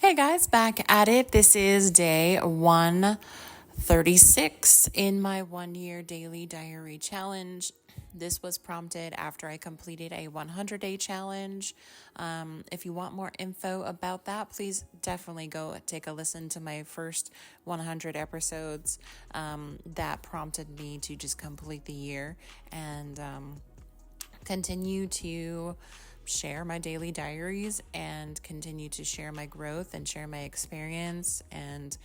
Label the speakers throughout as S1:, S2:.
S1: Hey guys, back at it. This is day 136 in my 1 year daily diary challenge. This was prompted after I completed a 100-day challenge. If you want more info about that, please definitely go take a listen to my first 100 episodes. That prompted me to just complete the year and continue to share my daily diaries and continue to share my growth and share my experience and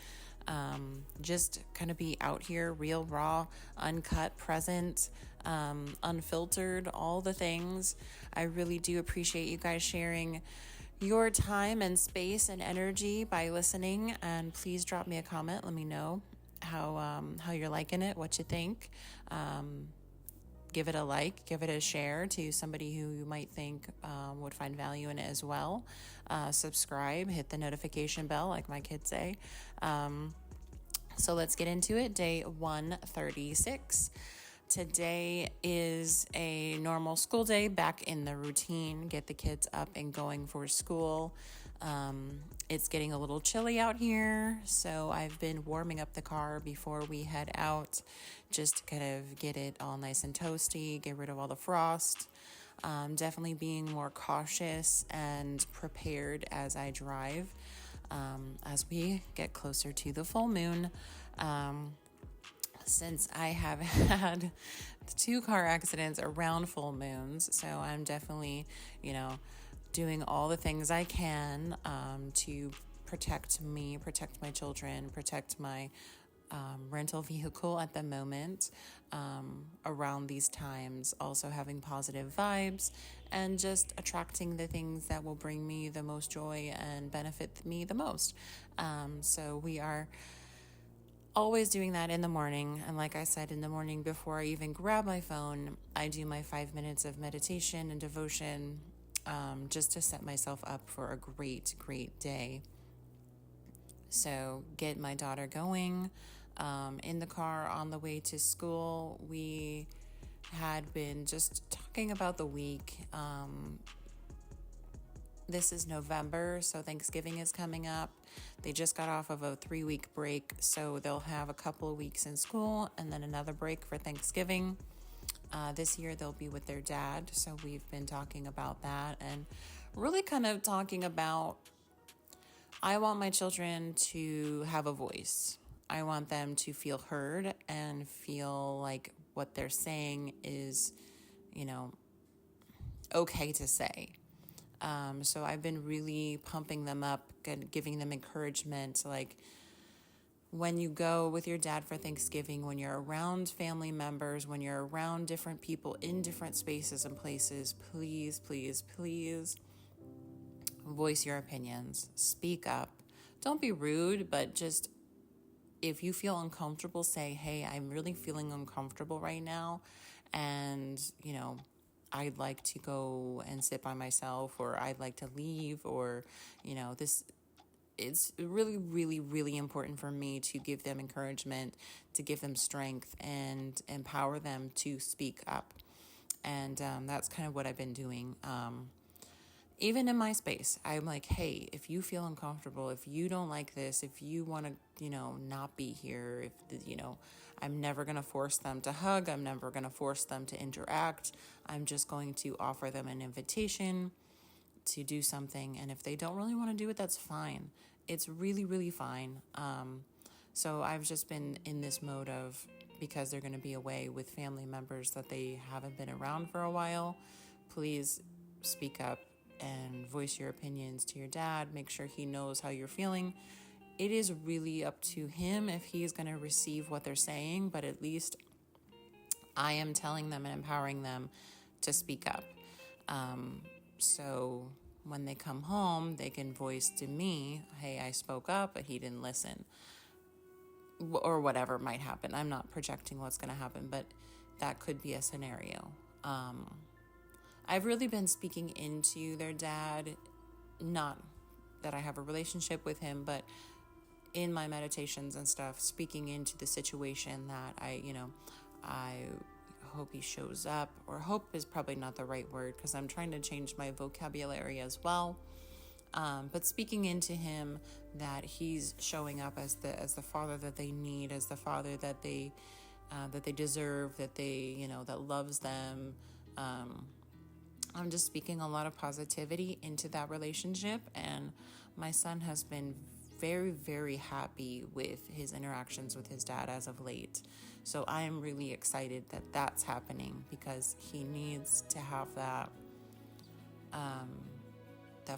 S1: just kind of be out here, real, raw, uncut, present, unfiltered, all the things. I really do appreciate you guys sharing your time and space and energy by listening. And please drop me a comment. Let me know how you're liking it, what you think. Give it a like, give it a share to somebody who you might think would find value in it as well. Subscribe, hit the notification bell, like my kids say. So let's get into it. Day 136. Today is a normal school day, back in the routine, get the kids up and going for school. It's getting a little chilly out here, so I've been warming up the car before we head out, just to kind of get it all nice and toasty, get rid of all the frost. Definitely being more cautious and prepared as I drive, as we get closer to the full moon. Since I have had 2 car accidents around full moons, so I'm definitely, doing all the things I can to protect me, protect my children, protect my rental vehicle at the moment around these times. Also having positive vibes and just attracting the things that will bring me the most joy and benefit me the most. So we are always doing that in the morning. And like I said, in the morning before I even grab my phone, I do my 5 minutes of meditation and devotion, just to set myself up for a great day. So get my daughter going. In the car on the way to school, we had been just talking about the week. This is November, so Thanksgiving is coming up. They just got off of a 3-week break, so they'll have a couple of weeks in school and then another break for Thanksgiving. This year they'll be with their dad, so we've been talking about that and really kind of talking about, I want my children to have a voice. I want them to feel heard and feel like what they're saying is, okay to say. So I've been really pumping them up and giving them encouragement, like when you go with your dad for Thanksgiving, when you're around family members, when you're around different people in different spaces and places, please voice your opinions, speak up. Don't be rude, but just if you feel uncomfortable, say, hey, I'm really feeling uncomfortable right now. And, I'd like to go and sit by myself, or I'd like to leave, or, it's really important for me to give them encouragement, to give them strength and empower them to speak up. And that's kind of what I've been doing. Even in my space, I'm like, hey, if you feel uncomfortable, if you don't like this, if you want to, not be here, I'm never going to force them to hug. I'm never going to force them to interact. I'm just going to offer them an invitation to do something. And if they don't really want to do it, that's fine. It's really fine. So I've just been in this mode of, because they're going to be away with family members that they haven't been around for a while, please speak up and voice your opinions to your dad. Make sure he knows how you're feeling. It is really up to him if he's going to receive what they're saying, but at least I am telling them and empowering them to speak up. So when they come home, they can voice to me, hey, I spoke up, but he didn't listen, or whatever might happen. I'm not projecting what's going to happen, but that could be a scenario. I've really been speaking into their dad, not that I have a relationship with him, but in my meditations and stuff, speaking into the situation that I hope he shows up, or hope is probably not the right word, because I'm trying to change my vocabulary as well. But speaking into him that he's showing up as the father that they need, as the father that they deserve, that that loves them. I'm just speaking a lot of positivity into that relationship, and my son has been very, very happy with his interactions with his dad as of late. So I am really excited that that's happening, because he needs to have that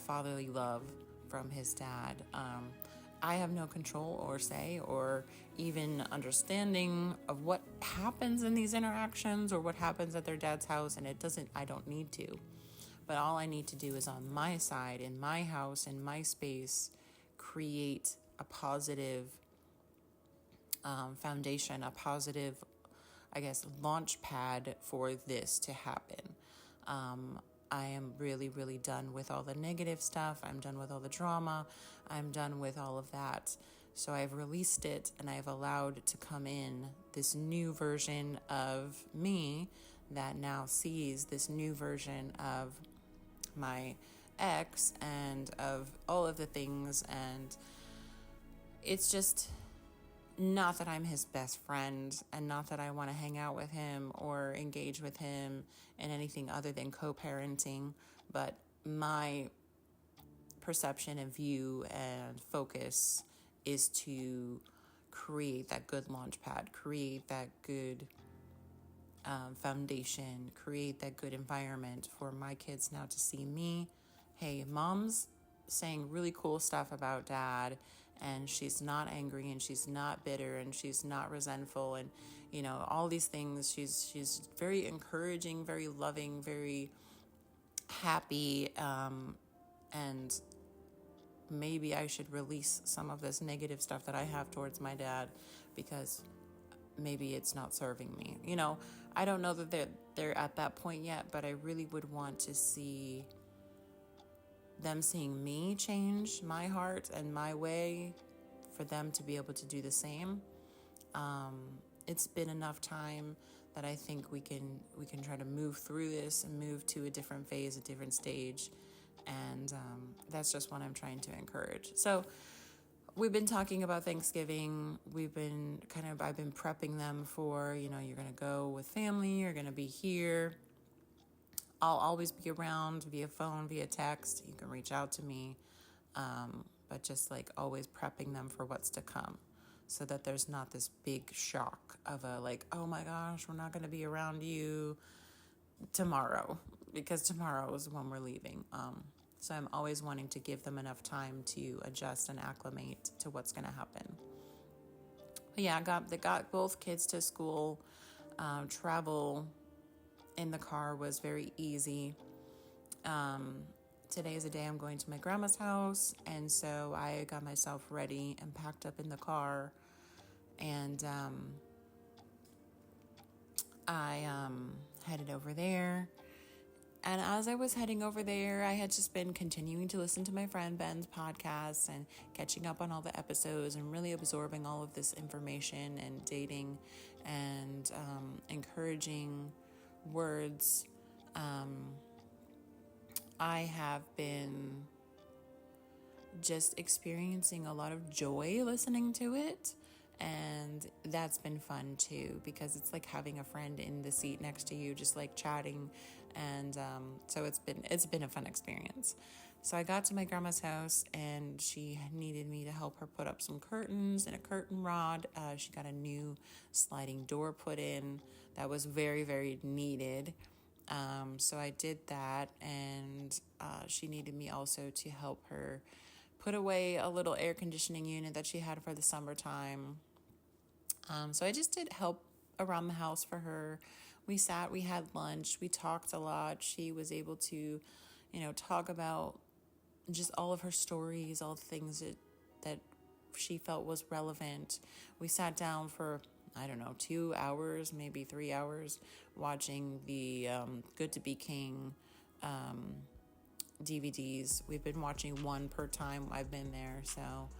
S1: fatherly love from his dad. I have no control or say or even understanding of what happens in these interactions or what happens at their dad's house, and I don't need to. But all I need to do is on my side, in my house, in my space, create a positive foundation, a positive, launch pad for this to happen. I am really, really done with all the negative stuff. I'm done with all the drama. I'm done with all of that. So I've released it, and I've allowed to come in this new version of me that now sees this new version of my ex and of all of the things. And it's just not that I'm his best friend, and not that I want to hang out with him or engage with him in anything other than co-parenting, but my perception and view and focus is to create that good launch pad, create that good foundation, create that good environment for my kids now to see me. Hey, mom's saying really cool stuff about dad, and she's not angry, and she's not bitter, and she's not resentful, and all these things. She's very encouraging, very loving, very happy, and maybe I should release some of this negative stuff that I have towards my dad, because maybe it's not serving me. I don't know that they're at that point yet, but I really would want to see them seeing me change my heart and my way, for them to be able to do the same. It's been enough time that I think we can try to move through this and move to a different phase, a different stage, and that's just what I'm trying to encourage. So we've been talking about Thanksgiving. I've been prepping them for, you're going to go with family, you're going to be here. I'll always be around via phone, via text. You can reach out to me. But just always prepping them for what's to come, so that there's not this big shock of oh my gosh, we're not going to be around you tomorrow, because tomorrow is when we're leaving. So I'm always wanting to give them enough time to adjust and acclimate to what's going to happen. But yeah, I got both kids to school. Travel in the car was very easy. Today is a day I'm going to my grandma's house, and so I got myself ready and packed up in the car, and I headed over there. And as I was heading over there, I had just been continuing to listen to my friend Ben's podcast and catching up on all the episodes and really absorbing all of this information and dating and encouraging words. I have been just experiencing a lot of joy listening to it, and that's been fun too, because it's like having a friend in the seat next to you, just chatting, and so it's been a fun experience. So I got to my grandma's house, and she needed me to help her put up some curtains and a curtain rod. She got a new sliding door put in that was very, very needed. So I did that, and she needed me also to help her put away a little air conditioning unit that she had for the summertime. So I just did help around the house for her. We sat, we had lunch, we talked a lot. She was able to, talk about just all of her stories, all the things that she felt was relevant. We sat down for 2 hours, maybe 3 hours, watching the Good to Be King DVDs. We've been watching one per time I've been there, so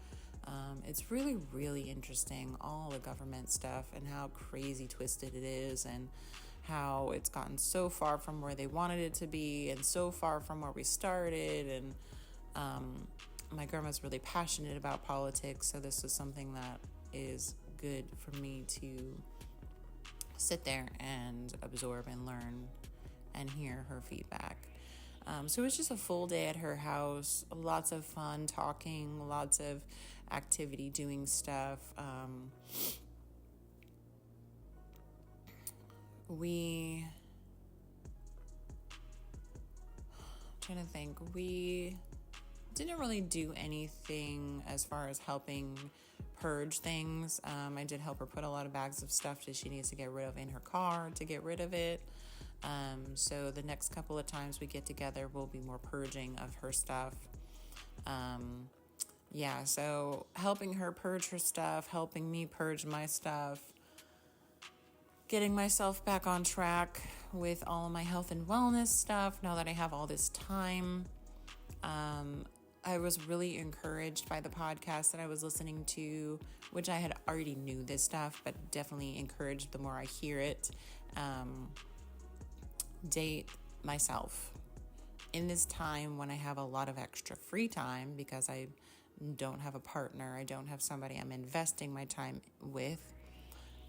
S1: it's really, really interesting, all the government stuff and how crazy twisted it is, and how it's gotten so far from where they wanted it to be and so far from where we started, and My grandma's really passionate about politics, so this was something that is good for me to sit there and absorb and learn and hear her feedback. So it was just a full day at her house, lots of fun talking, lots of activity, doing stuff. We didn't really do anything as far as helping purge things. I did help her put a lot of bags of stuff that she needs to get rid of in her car to get rid of it. So the next couple of times we get together will be more purging of her stuff. So helping her purge her stuff, helping me purge my stuff, getting myself back on track with all of my health and wellness stuff now that I have all this time. I was really encouraged by the podcast that I was listening to, which I had already knew this stuff, but definitely encouraged the more I hear it. Date myself in this time when I have a lot of extra free time because I don't have a partner. I don't have somebody I'm investing my time with.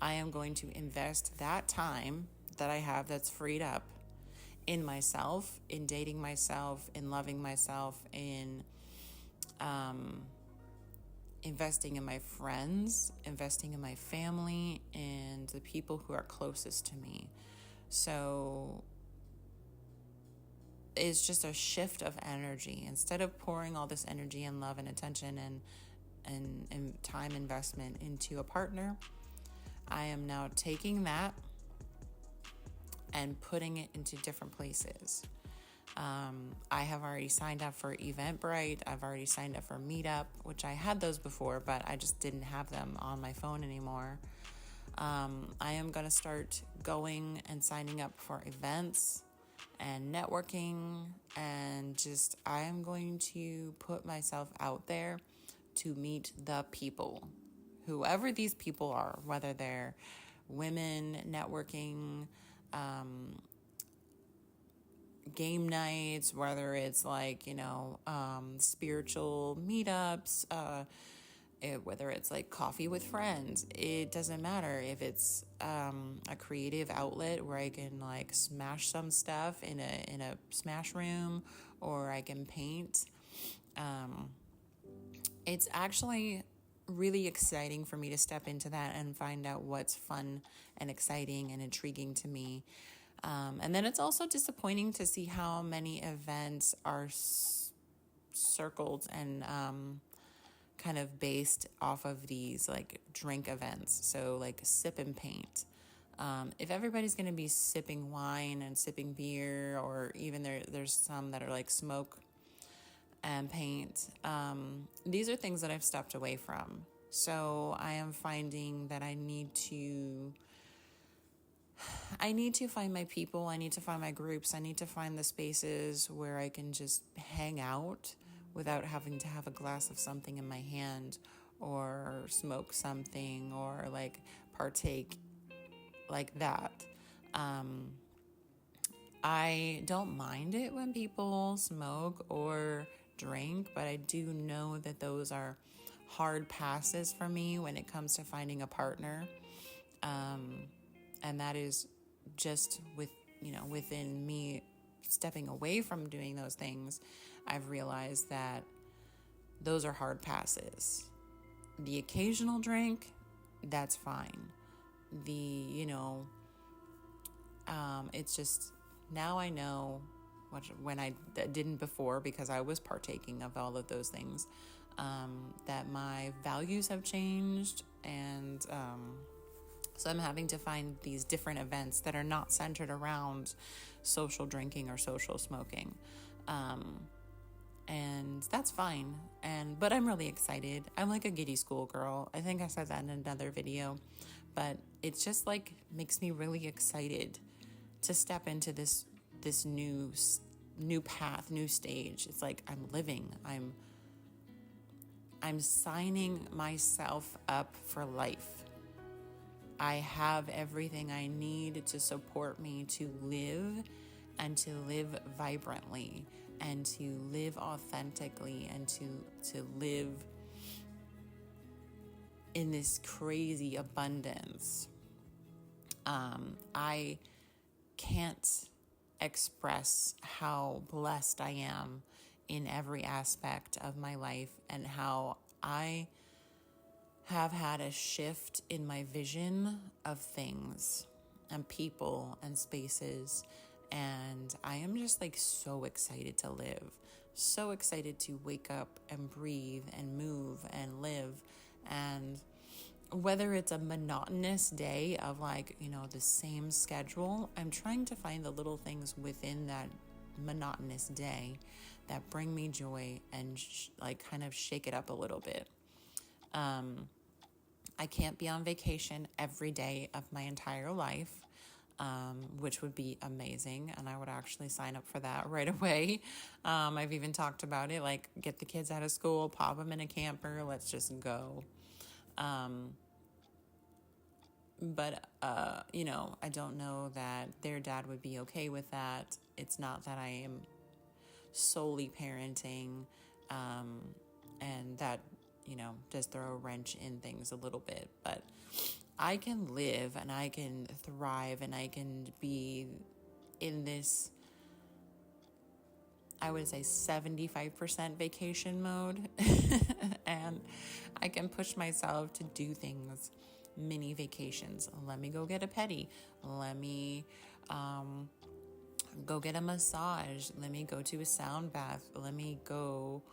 S1: I am going to invest that time that I have that's freed up in myself, in dating myself, in loving myself, in investing in my friends, investing in my family, and the people who are closest to me. So it's just a shift of energy. Instead of pouring all this energy and love and attention and time investment into a partner, I am now taking that and putting it into different places. I have already signed up for Eventbrite. I've already signed up for Meetup, which I had those before, but I just didn't have them on my phone anymore. I am going to start going and signing up for events and networking, and just I am going to put myself out there to meet the people, whoever these people are, whether they're women networking, game nights, whether it's like, spiritual meetups, whether it's like coffee with friends. It doesn't matter if it's a creative outlet where I can like smash some stuff in a smash room, or I can paint. It's actually really exciting for me to step into that and find out what's fun and exciting and intriguing to me. And then it's also disappointing to see how many events are circled and kind of based off of these like drink events. So like sip and paint. If everybody's going to be sipping wine and sipping beer, or even there's some that are like smoke and paint, these are things that I've stepped away from. So I am finding that I need to find my people. I need to find my groups. I need to find the spaces where I can just hang out without having to have a glass of something in my hand, or smoke something, or like partake like that. I don't mind it when people smoke or drink, but I do know that those are hard passes for me when it comes to finding a partner. And that is just within me stepping away from doing those things, I've realized that those are hard passes. The occasional drink, that's fine. It's just, now I know when I didn't before, because I was partaking of all of those things, that my values have changed, and so I'm having to find these different events that are not centered around social drinking or social smoking. And that's fine. But I'm really excited. I'm like a giddy schoolgirl. I think I said that in another video, but it just like makes me really excited to step into this new path, new stage. It's like I'm living. I'm signing myself up for life. I have everything I need to support me to live, and to live vibrantly, and to live authentically and to live in this crazy abundance. I can't express how blessed I am in every aspect of my life, and how I have had a shift in my vision of things and people and spaces. And I am just like so excited to live, so excited to wake up and breathe and move and live. And whether it's a monotonous day of like, the same schedule, I'm trying to find the little things within that monotonous day that bring me joy and kind of shake it up a little bit. I can't be on vacation every day of my entire life, which would be amazing. And I would actually sign up for that right away. I've even talked about it, like get the kids out of school, pop them in a camper, let's just go. But I don't know that their dad would be okay with that. It's not that I am solely parenting, and that, does throw a wrench in things a little bit. But I can live and I can thrive and I can be in this, I would say 75% vacation mode. And I can push myself to do things, mini vacations. Let me go get a pedi. Let me go get a massage. Let me go to a sound bath. Let me go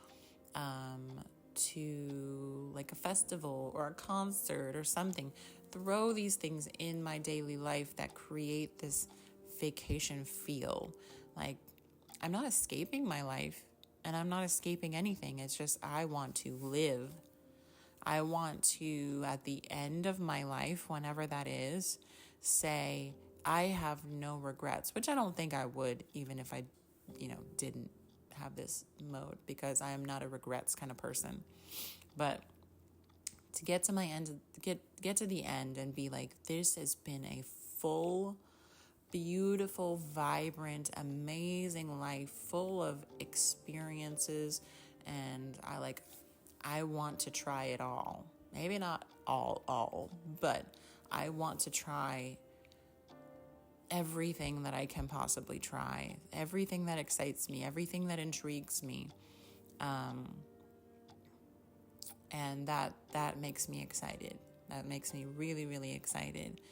S1: to like a festival or a concert or something. Throw these things in my daily life that create this vacation feel. Like, I'm not escaping my life and I'm not escaping anything. It's just I want to live. I want to, at the end of my life, whenever that is, say, I have no regrets, which I don't think I would, even if I, didn't have this mode, because I am not a regrets kind of person. But to get to my end, get to the end and be like, this has been a full, beautiful, vibrant, amazing life full of experiences. And I want to try it all. Maybe not all, but I want to try everything that I can possibly try, everything that excites me, everything that intrigues me. And that makes me excited. That makes me really, really excited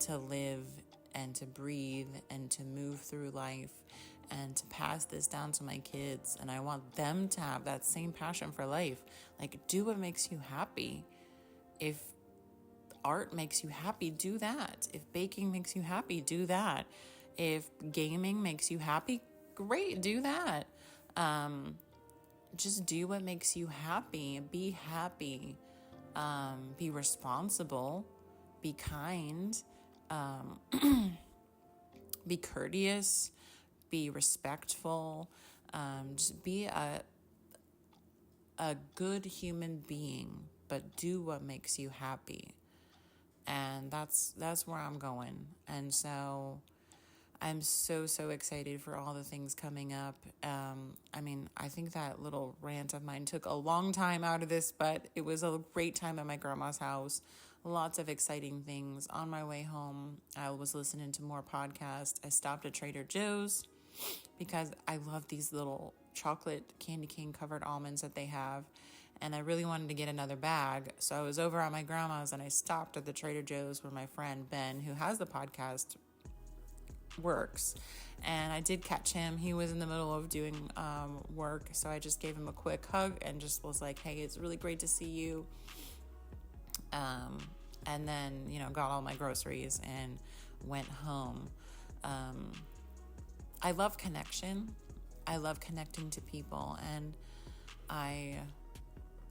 S1: to live and to breathe and to move through life and to pass this down to my kids. And I want them to have that same passion for life. Like, do what makes you happy. If art makes you happy, do that. If baking makes you happy, do that. If gaming makes you happy, great, do that. Just do what makes you happy. Be happy. Be responsible. Be kind. Be courteous. Be respectful. Just be a good human being, but do what makes you happy. And that's where I'm going. And so I'm so excited for all the things coming up. I think that little rant of mine took a long time out of this, but it was a great time at my grandma's house. Lots of exciting things. On my way home, I was listening to more podcasts. I stopped at Trader Joe's because I love these little chocolate candy cane covered almonds that they have. And I really wanted to get another bag. So I was over at my grandma's and I stopped at the Trader Joe's where my friend Ben, who has the podcast, works. And I did catch him. He was in the middle of doing work. So I just gave him a quick hug and just was like, hey, it's really great to see you. And then, got all my groceries and went home. I love connection. I love connecting to people. And I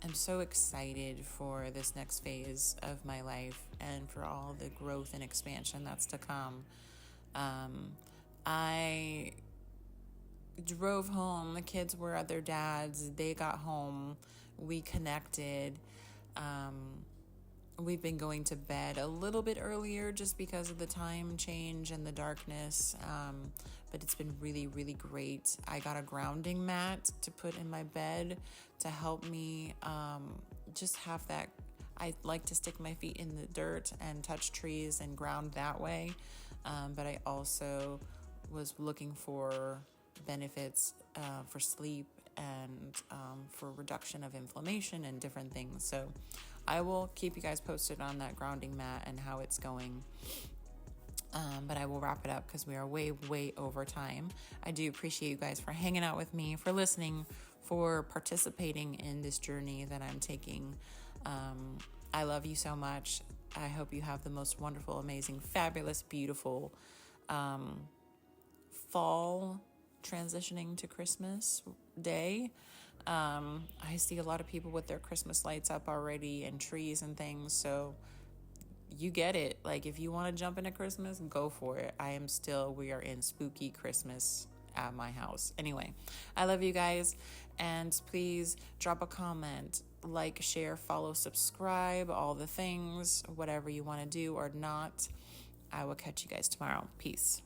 S1: am so excited for this next phase of my life and for all the growth and expansion that's to come. I drove home. The kids were at their dad's. They got home. We connected. we've been going to bed a little bit earlier just because of the time change and the darkness. But it's been really, really great. I got a grounding mat to put in my bed to help me just have that. I like to stick my feet in the dirt and touch trees and ground that way. But I also was looking for benefits for sleep and for reduction of inflammation and different things. So I will keep you guys posted on that grounding mat and how it's going. But I will wrap it up because we are way, way over time. I do appreciate you guys for hanging out with me, for listening, for participating in this journey that I'm taking. I love you so much. I hope you have the most wonderful, amazing, fabulous, beautiful fall transitioning to Christmas day. I see a lot of people with their Christmas lights up already and trees and things. So you get it. Like, if you want to jump into Christmas, go for it. We are in spooky Christmas at my house. Anyway, I love you guys. And please drop a comment, like, share, follow, subscribe, all the things, whatever you want to do or not. I will catch you guys tomorrow. Peace.